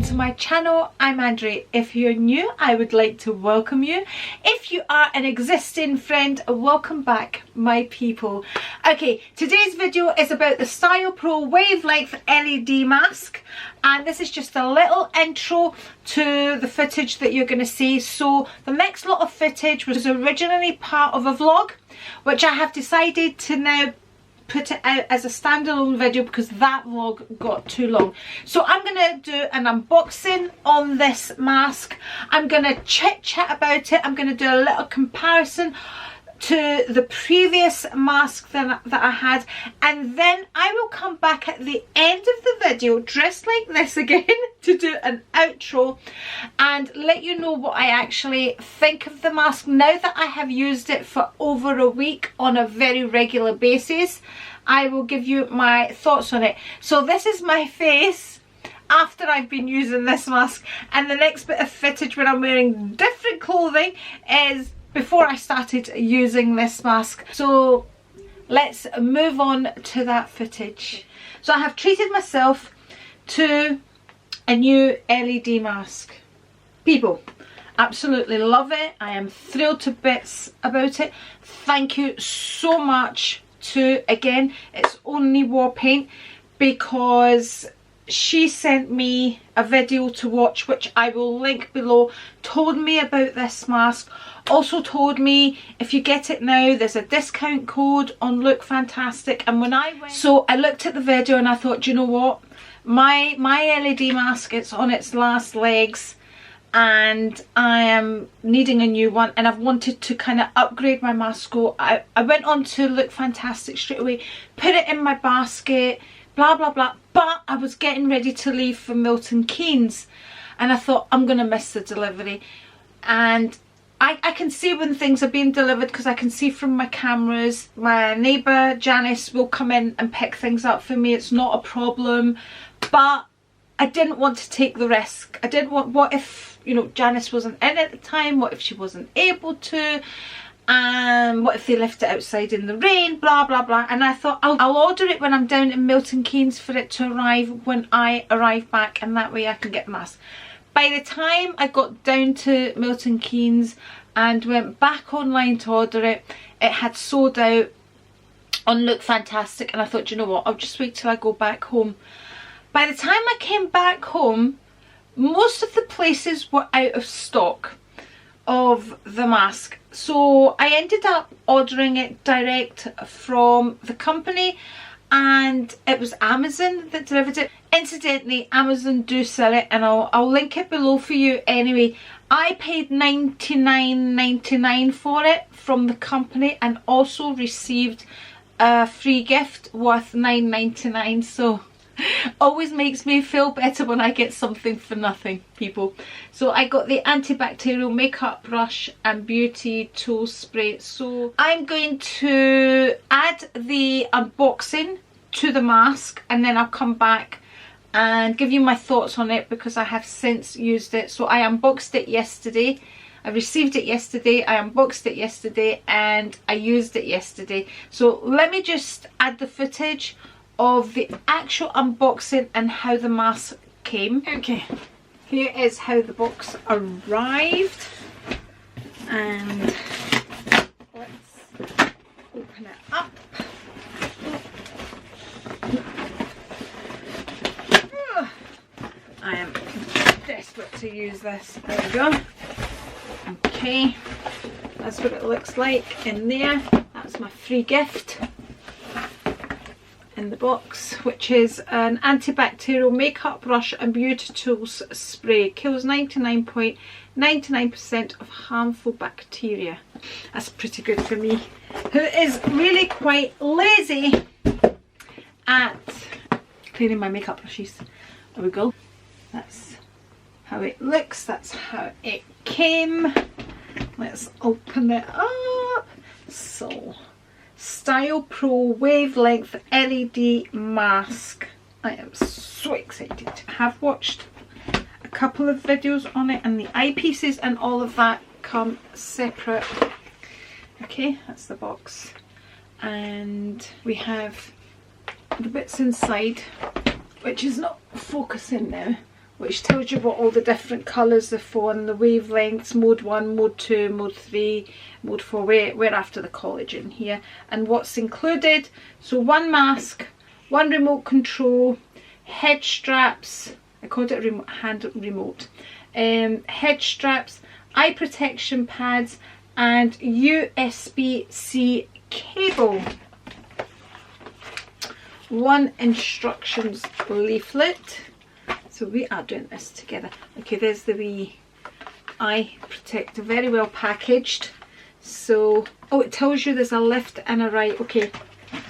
to my channel. I'm Andri. If you're new, I would like to welcome you. If you are an existing friend, welcome back, my people. Okay, today's video is about the Stylpro Wavelength LED mask, and this is just a little intro to the footage that you're going to see. So the next lot of footage was originally part of a vlog, which I have decided to now put it out as a standalone video because that vlog got too long. So I'm going to do an unboxing on this mask. I'm going to chit chat about it. I'm going to do a little comparison to the previous mask that I had, and then I will come back at the end of the video dressed like this again to do an outro and let you know what I actually think of the mask now that I have used it for over a week on a very regular basis. I will give you my thoughts on it. So this is my face after I've been using this mask, and the next bit of footage when I'm wearing different clothing is before I started using this mask. So let's move on to that footage. So I have treated myself to a new LED mask. People, absolutely love it. I am thrilled to bits about it. Thank you so much to, again, it's only War Paint, because she sent me a video to watch, which I will link below, told me about this mask, also told me if you get it now there's a discount code on Look Fantastic. And when I went, so I looked at the video and I thought, do you know what, my LED mask, it's on its last legs and I am needing a new one, and I've wanted to kind of upgrade my mask. So I went on to Look Fantastic straight away, put it in my basket, blah blah blah, but I was getting ready to leave for Milton Keynes and I thought, I'm gonna miss the delivery. And I can see when things are being delivered because I can see from my cameras. My neighbour Janice will come in and pick things up for me, it's not a problem, but I didn't want to take the risk. I didn't want, what if, you know, Janice wasn't in at the time, what if she wasn't able to, and what if they left it outside in the rain, blah blah blah. And I thought I'll order it when I'm down in Milton Keynes for it to arrive when I arrive back, and that way I can get the mask. By the time I got down to Milton Keynes and went back online to order it, it had sold out on Look Fantastic, and I thought, you know what, I'll just wait till I go back home. By the time I came back home, most of the places were out of stock of the mask. So I ended up ordering it direct from the company, and it was Amazon that delivered it. Incidentally, Amazon do sell it, and I'll link it below for you anyway. I paid $99.99 for it from the company and also received a free gift worth $9.99. So always makes me feel better when I get something for nothing, people. So I got the antibacterial makeup brush and beauty tool spray. So I'm going to add the unboxing to the mask and then I'll come back and give you my thoughts on it because I have since used it. So I unboxed it yesterday, I received it yesterday, I unboxed it yesterday, and I used it yesterday. So let me just add the footage of the actual unboxing and how the mask came. Okay, here is how the box arrived, and let's open it up. I am desperate to use this. There we go. Okay, that's what it looks like in there. That's my free gift in the box, which is an antibacterial makeup brush and beauty tools spray. Kills 99.99% of harmful bacteria. That's pretty good for me, who is really quite lazy at cleaning my makeup brushes. There we go. That's how it looks, that's how it came. Let's open it up. So, Stylpro Wavelength LED mask. I am so excited. I have watched a couple of videos on it, and the eyepieces and all of that come separate. Okay, that's the box. And we have the bits inside, which is not focusing now. which tells you what all the different colours are for and the wavelengths, mode 1, mode 2, mode 3, mode 4, we're after the collagen here, and what's included. So one mask, one remote control, head straps, I called it hand remote, head straps, eye protection pads, and USB-C cable. One instructions leaflet. So we are doing this together. Okay, there's the wee eye protector, very well packaged. So, oh, it tells you there's a left and a right. Okay,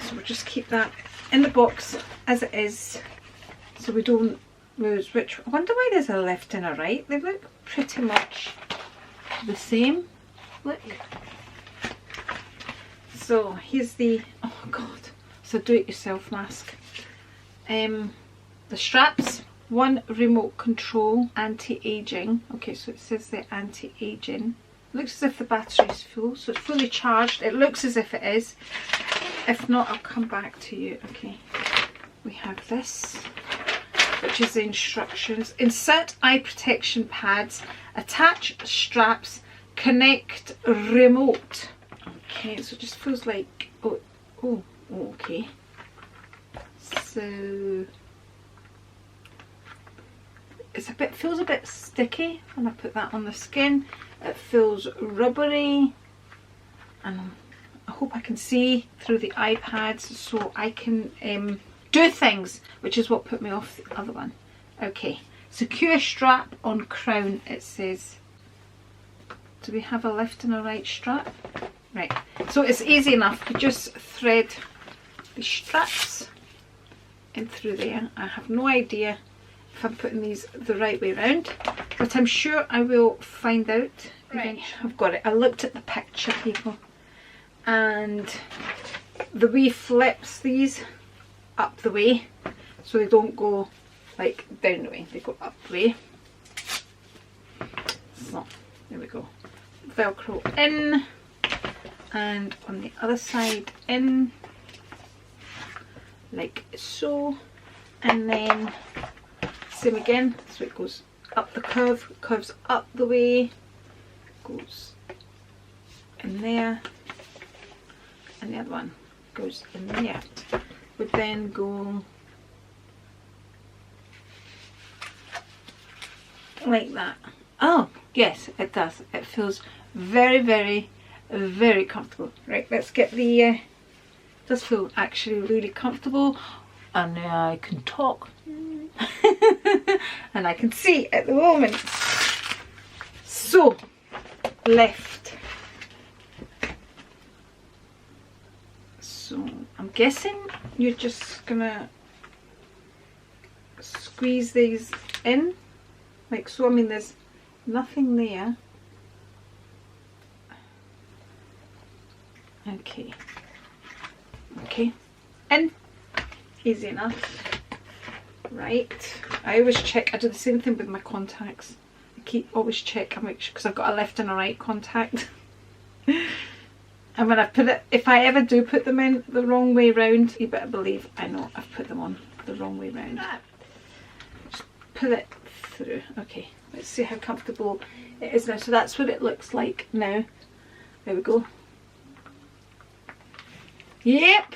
so we'll just keep that in the box as it is, so we don't lose which. I wonder why there's a left and a right. They look pretty much the same. Look. So here's the, oh god, it's a do-it-yourself mask. The straps, one remote control, anti-aging. Okay, so it says the anti-aging. Looks as if the battery is full, so it's fully charged. It looks as if it is. If not, I'll come back to you. Okay, we have this, which is the instructions. Insert eye protection pads, attach straps, connect remote. Okay, so it just feels like, oh, okay. So it's feels a bit sticky when I put that on the skin. It feels rubbery, and I hope I can see through the iPads so I can do things, which is what put me off the other one. Okay, secure strap on crown, it says. Do we have a left and a right strap? Right, so it's easy enough. You just thread the straps in through there. I have no idea if I'm putting these the right way around, but I'm sure I will find out. Right, I've got it. I looked at the picture, people, and the wee flips these up the way, so they don't go like down the way, they go up the way. So there we go. Velcro in, and on the other side in, like so, and then same again, so it goes up the curve, curves up the way, goes in there, and the other one goes in there. Would then go like that. Oh yes, it does. It feels very, very, very comfortable. Right, let's get the it does feel actually really comfortable, and now I can talk and I can see at the moment. So left, so I'm guessing you're just gonna squeeze these in like so. I mean, there's nothing there. Okay, okay, in, easy enough. Right, I always check. I do the same thing with my contacts. I always check, I make sure, because I've got a left and a right contact. And when I put it, if I ever do put them in the wrong way round, you better believe I know I've put them on the wrong way round. Just pull it through. Okay, let's see how comfortable it is now. So that's what it looks like now. There we go. Yep,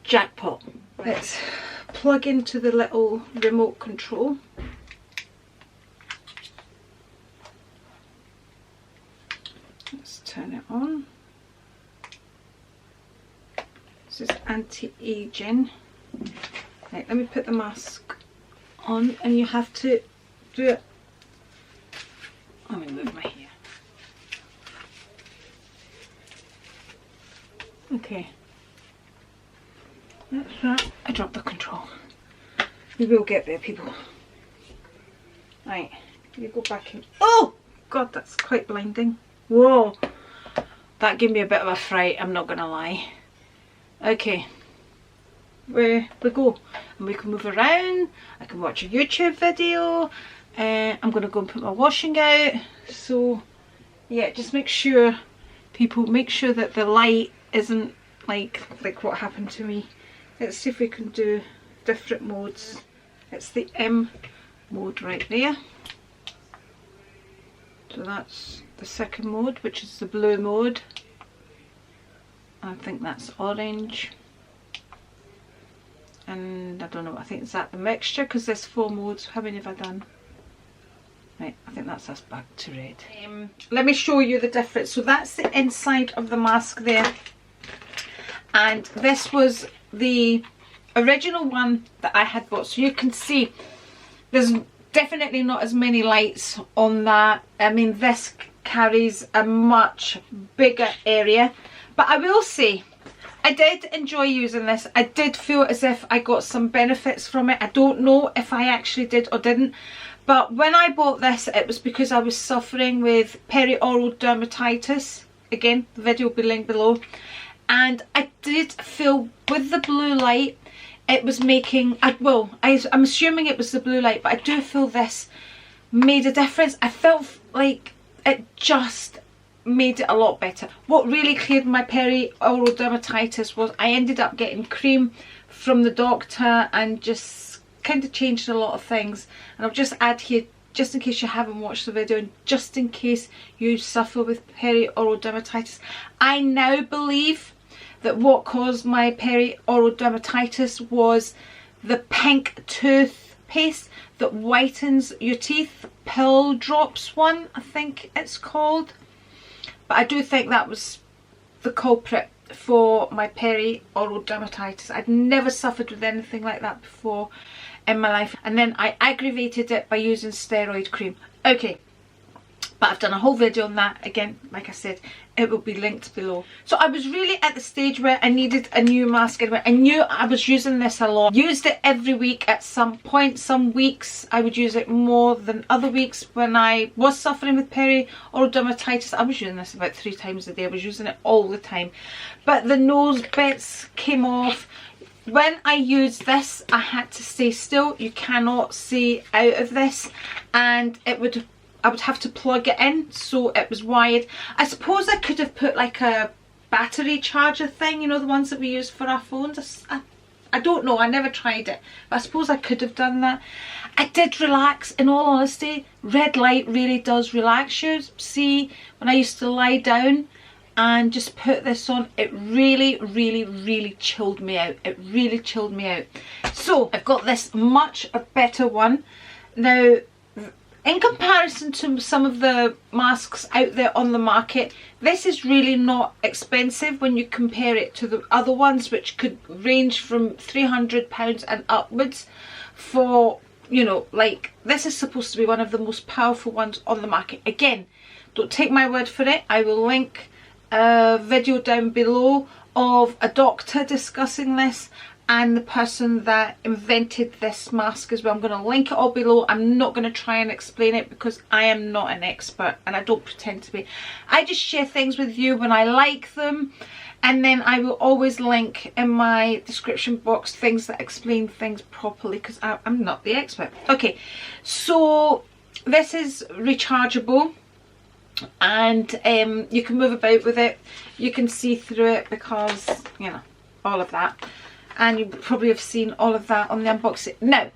jackpot. Let's plug into the little remote control. Let's turn it on. This is anti-aging. Right, let me put the mask on, and you have to do it. Let me move my hair. Okay. That's that. I dropped the control. We will get there, people. Right, you go back in. Oh god, that's quite blinding. Whoa, that gave me a bit of a fright, I'm not gonna lie. Okay, where we go, and we can move around. I can watch a YouTube video. I'm gonna go and put my washing out. So yeah, just make sure, people, make sure that the light isn't like what happened to me. Let's see if we can do different modes. It's the M mode right there. So that's the second mode, which is the blue mode. I think that's orange. And I don't know, I think is that the mixture, because there's 4 modes. How many have I done? Right, I think that's us back to red. Let me show you the difference. So that's the inside of the mask there. And this was the original one that I had bought. So you can see there's definitely not as many lights on that. I mean, this carries a much bigger area. But I will say, I did enjoy using this. I did feel as if I got some benefits from it. I don't know if I actually did or didn't. But when I bought this, it was because I was suffering with perioral dermatitis. Again, the video will be linked below. And I did feel with the blue light, it was making, I'm assuming it was the blue light, but I do feel this made a difference. I felt like it just made it a lot better. What really cleared my perioral dermatitis was I ended up getting cream from the doctor and just kind of changed a lot of things. And I'll just add here, just in case you haven't watched the video and just in case you suffer with perioral dermatitis, I now believe that what caused my perioral dermatitis was the pink toothpaste that whitens your teeth, pill drops one, I think it's called. But I do think that was the culprit for my perioral dermatitis. I'd never suffered with anything like that before in my life. And then I aggravated it by using steroid cream. Okay, but I've done a whole video on that. Again, like I said, it will be linked below. So I was really at the stage where I needed a new mask anyway. I knew I was using this a lot. Used it every week at some point. Some weeks I would use it more than other weeks. When I was suffering with perioral dermatitis, I was using this about 3 times a day. I was using it all the time. But the nose bits came off. When I used this, I had to stay still. You cannot see out of this, and I would have to plug it in, so it was wired. I suppose I could have put like a battery charger thing, you know, the ones that we use for our phones. I don't know, I never tried it, but I suppose I could have done that. I did relax, in all honesty. Red light really does relax you. See, when I used to lie down and just put this on, it really chilled me out. It really chilled me out. So I've got this much better one now. In comparison to some of the masks out there on the market, this is really not expensive when you compare it to the other ones, which could range from £300 and upwards for, you know, like, this is supposed to be one of the most powerful ones on the market. Again, don't take my word for it. I will link a video down below of a doctor discussing this and the person that invented this mask as well. I'm going to link it all below. I'm not going to try and explain it because I am not an expert and I don't pretend to be. I just share things with you when I like them, and then I will always link in my description box things that explain things properly because I'm not the expert. Okay, so this is rechargeable, and you can move about with it. You can see through it because, you know, all of that. And you probably have seen all of that on the unboxing. Now,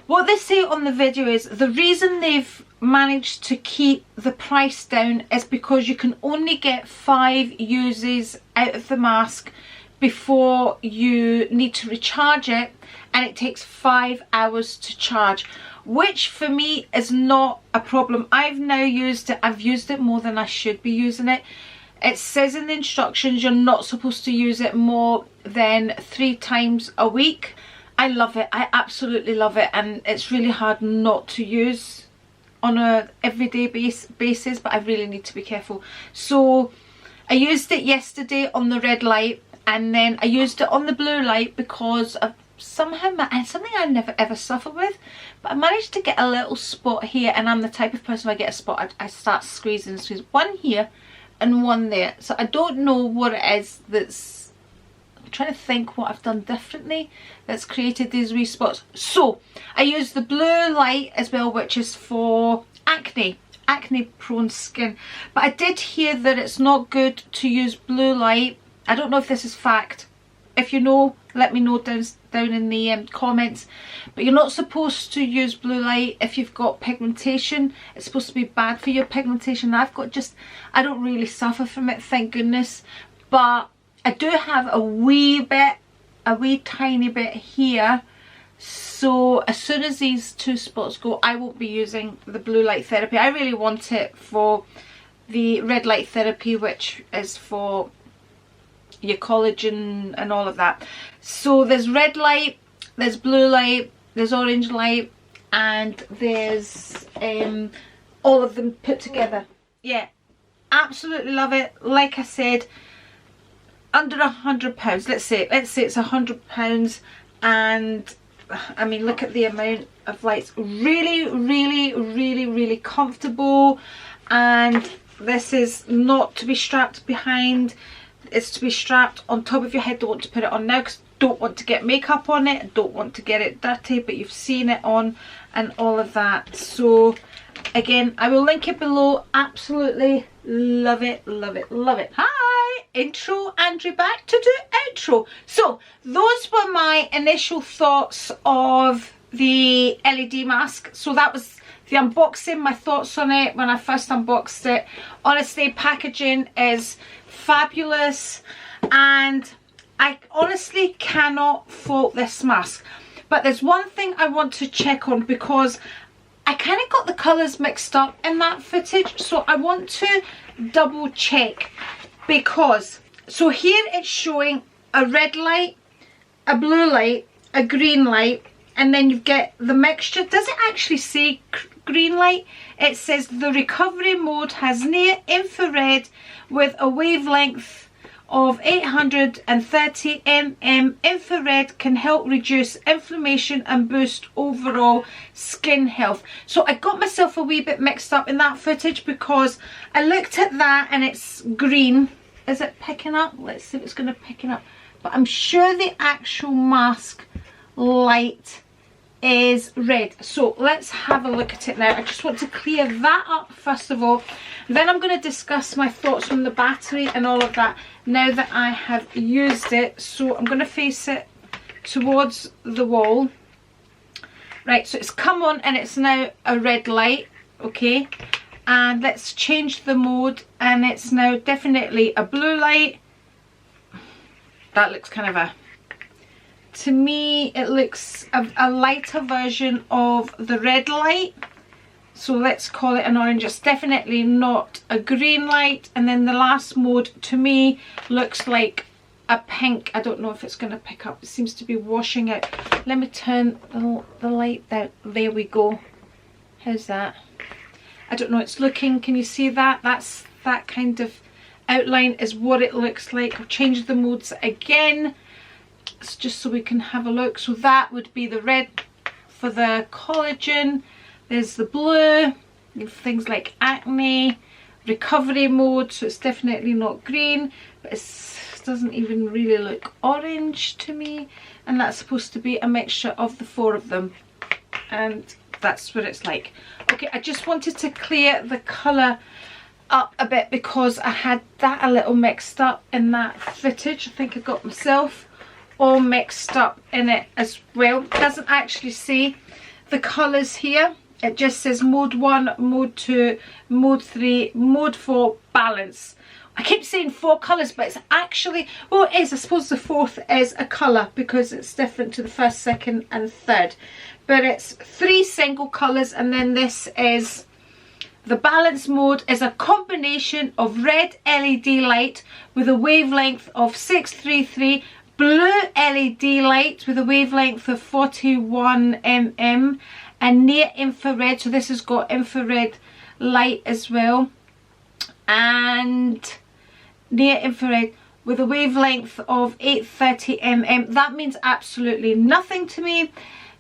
what they say on the video is the reason they've managed to keep the price down is because you can only get 5 uses out of the mask before you need to recharge it, and it takes 5 hours to charge, which for me is not a problem. I've now used it. I've used it more than I should be using it. It says in the instructions you're not supposed to use it more than 3 times a week. I love it. I absolutely love it, and it's really hard not to use on a everyday basis, but I really need to be careful. So I used it yesterday on the red light, and then I used it on the blue light because of somehow something I never ever suffer with, but I managed to get a little spot here, and I'm the type of person, when I get a spot, I start squeezing one here and one there. So I don't know what it is that's, I'm trying to think what I've done differently that's created these wee spots. So I use the blue light as well, which is for acne prone skin, but I did hear that it's not good to use blue light. I don't know if this is fact. If you know, let me know down in the comments. But you're not supposed to use blue light if you've got pigmentation. It's supposed to be bad for your pigmentation. I don't really suffer from it, thank goodness, but I do have a wee tiny bit here. So as soon as these 2 spots go, I won't be using the blue light therapy. I really want it for the red light therapy, which is for your collagen and all of that. So there's red light, there's blue light, there's orange light, and there's all of them put together. Yeah, absolutely love it. Like I said, under £100. Let's say it's £100, and I mean, look at the amount of lights. Really, really, really, really comfortable. And this is not to be strapped behind. It's to be strapped on top of your head. Don't want to put it on now because don't want to get makeup on it. Don't want to get it dirty, but you've seen it on and all of that. So again, I will link it below. Absolutely love it, love it, love it. Hi, intro, Andri back to do outro. So those were my initial thoughts of the LED mask. So that was the unboxing, my thoughts on it when I first unboxed it. Honestly, packaging is fabulous, and I honestly cannot fault this mask. But there's one thing I want to check on, because I kind of got the colours mixed up in that footage, so I want to double check. Because so here it's showing a red light, a blue light, a green light, and then you get the mixture. Does it actually say green light? It says the recovery mode has near infrared with a wavelength of 830 mm. Infrared can help reduce inflammation and boost overall skin health. So I got myself a wee bit mixed up in that footage, because I looked at that and it's green. Is it picking up? Let's see if it's going to pick it up. But I'm sure the actual mask light is red. So let's have a look at it now. I just want to clear that up first of all. Then I'm going to discuss my thoughts on the battery and all of that now that I have used it. So I'm going to face it towards the wall. Right, so it's come on and it's now a red light. Okay, and let's change the mode, and it's now definitely a blue light. That looks kind of to me it looks a lighter version of the red light. So let's call it an orange. It's definitely not a green light. And then the last mode to me looks like a pink. I don't know if it's going to pick up. It seems to be washing out. Let me turn the light down. There we go. How's that? I don't know. It's looking, can you see that? That's that kind of outline is what it looks like. I'll change the modes again. It's just so we can have a look. So that would be the red for the collagen. There's the blue, things like acne, recovery mode, so it's definitely not green, but it doesn't even really look orange to me. And that's supposed to be a mixture of the 4 of them. And that's what it's like. Okay, I just wanted to clear the colour up a bit because I had that a little mixed up in that footage. I think I got myself all mixed up in it as well. It doesn't actually say the colours here. It just says mode 1, mode 2, mode 3, mode 4, balance. I keep saying 4 colours, but it's actually, well, it is. I suppose the 4th is a colour because it's different to the 1st, 2nd and 3rd. But it's 3 single colours, and then this is the balance mode is a combination of red LED light with a wavelength of 633, blue LED light with a wavelength of 41 mm, and near infrared, so this has got infrared light as well, and near infrared with a wavelength of 830 mm. That means absolutely nothing to me,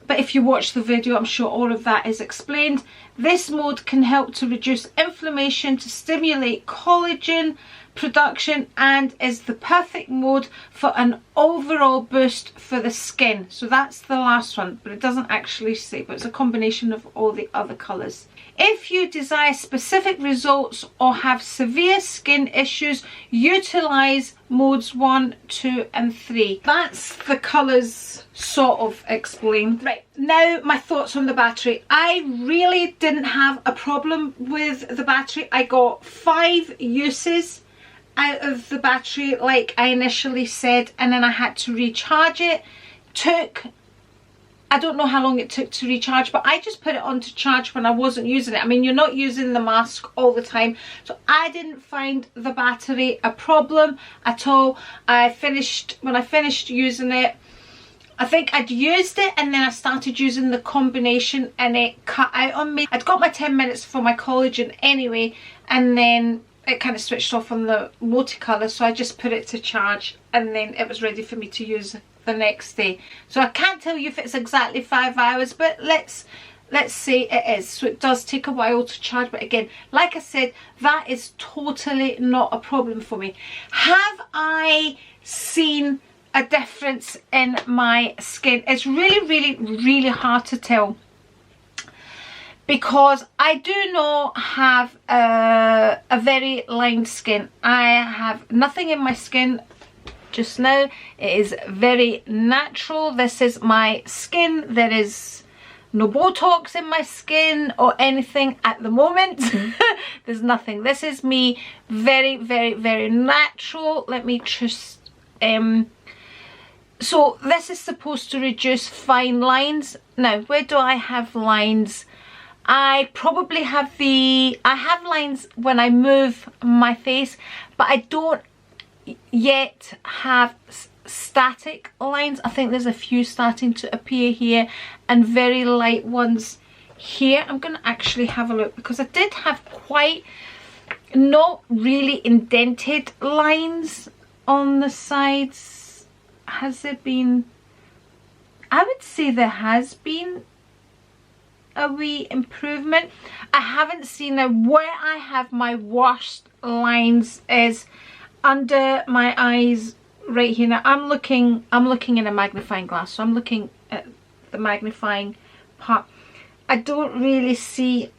but if you watch the video I'm sure all of that is explained. This mode can help to reduce inflammation, to stimulate collagen production, and is the perfect mode for an overall boost for the skin. So that's the last one, but it doesn't actually say, but it's a combination of all the other colours. If you desire specific results or have severe skin issues, utilize modes 1, 2 and 3. That's the colours sort of explained. Right, now my thoughts on the battery. I really didn't have a problem with the battery. I got 5 uses out of the battery like I initially said, and then I had to recharge it. I don't know how long it took to recharge, but I just put it on to charge when I wasn't using it. I mean, you're not using the mask all the time, so I didn't find the battery a problem at all. When I finished using it, I think I'd used it and then I started using the combination and it cut out on me. I'd got my 10 minutes for my collagen anyway, and then it kind of switched off on the multicolour, so I just put it to charge and then it was ready for me to use the next day. So I can't tell you if it's exactly 5 hours, but let's say it is. So it does take a while to charge, but again, like I said, that is totally not a problem for me. Have I seen a difference in my skin? It's really hard to tell, because I do not have a very lined skin. I have nothing in my skin just now. It is very natural. This is my skin. There is no Botox in my skin or anything at the moment. There's nothing. This is me, very natural. Let me just so this is supposed to reduce fine lines. Now, where do I have lines? I probably have I have lines when I move my face, but I don't yet have static lines. I think there's a few starting to appear here and very light ones here. I'm going to actually have a look, because I did have quite not really indented lines on the sides. Has there been? I would say there has been a wee improvement. I haven't seen where I have my worst lines is under my eyes right here. Now I'm looking in a magnifying glass, so I'm looking at the magnifying part. I don't really see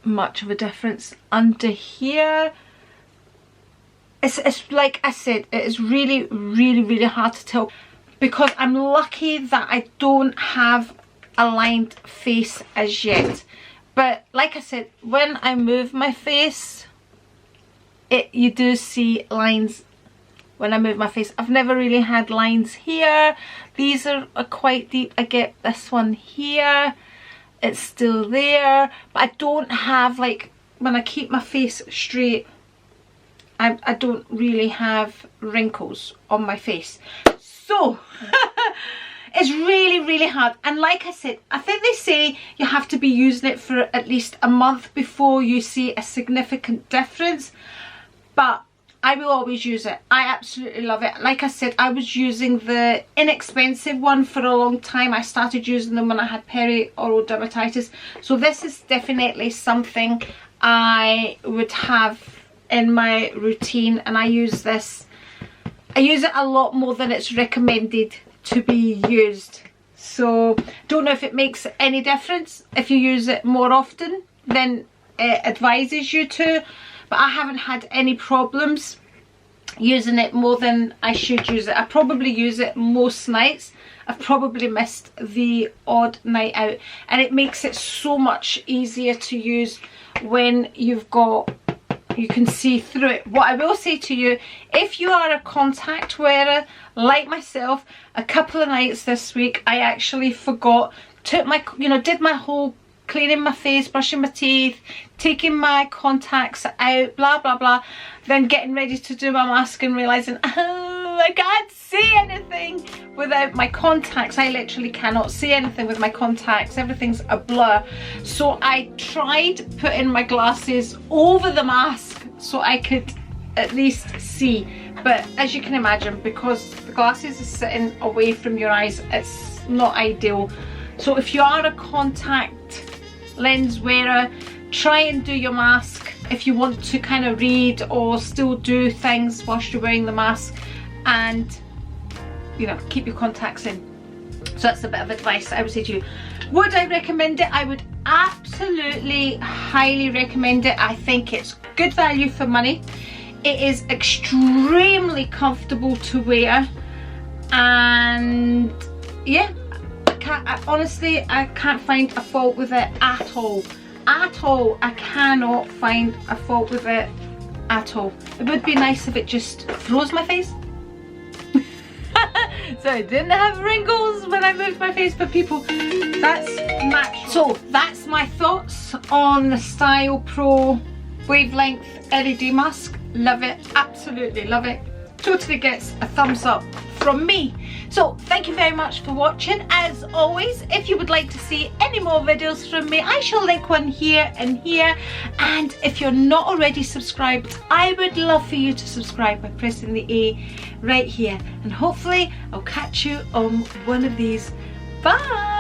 much of a difference under here. It's like I said, it is really hard to tell, because I'm lucky that I don't have a lined face as yet. But like I said, when I move my face, you do see lines when I move my face. I've never really had lines here. These are quite deep. I get this one here, it's still there, but I don't have, like, when I keep my face straight, I don't really have wrinkles on my face. So it's really hard. And like I said, I think they say you have to be using it for at least a month before you see a significant difference, but I will always use it. I absolutely love it. Like I said, I was using the inexpensive one for a long time. I started using them when I had peri-oral dermatitis, so this is definitely something I would have in my routine, and I use this. I use it a lot more than it's recommended to be used. So don't know if it makes any difference if you use it more often than it advises you to, but I haven't had any problems using it more than I should use it. I probably use it most nights. I've probably missed the odd night out, and it makes it so much easier to use when you can see through it. What I will say to you, if you are a contact wearer like myself, a couple of nights this week I actually forgot, did my whole cleaning my face, brushing my teeth, taking my contacts out, blah blah blah, then getting ready to do my mask and realizing, oh, I can't see anything without my contacts. I literally cannot see anything with my contacts. Everything's a blur. So I tried putting my glasses over the mask so I could at least see, but as you can imagine, because the glasses are sitting away from your eyes, it's not ideal. So if you are a contact lens wearer, try and do your mask if you want to kind of read or still do things whilst you're wearing the mask, and keep your contacts in. So that's a bit of advice I would say to you. Would I recommend it? I would absolutely highly recommend it. I think it's good value for money. It is extremely comfortable to wear, and yeah, honestly, I can't find a fault with it at all. At all. I cannot find a fault with it at all. It would be nice if it just froze my face. So I didn't have wrinkles when I moved my face, but people, that's natural. So that's my thoughts on the Stylpro Wavelength LED mask. Love it, absolutely love it. Totally gets a thumbs up from me. So thank you very much for watching. As always, if you would like to see any more videos from me, I shall link one here and here. And if you're not already subscribed, I would love for you to subscribe by pressing the A right here. And hopefully I'll catch you on one of these. Bye.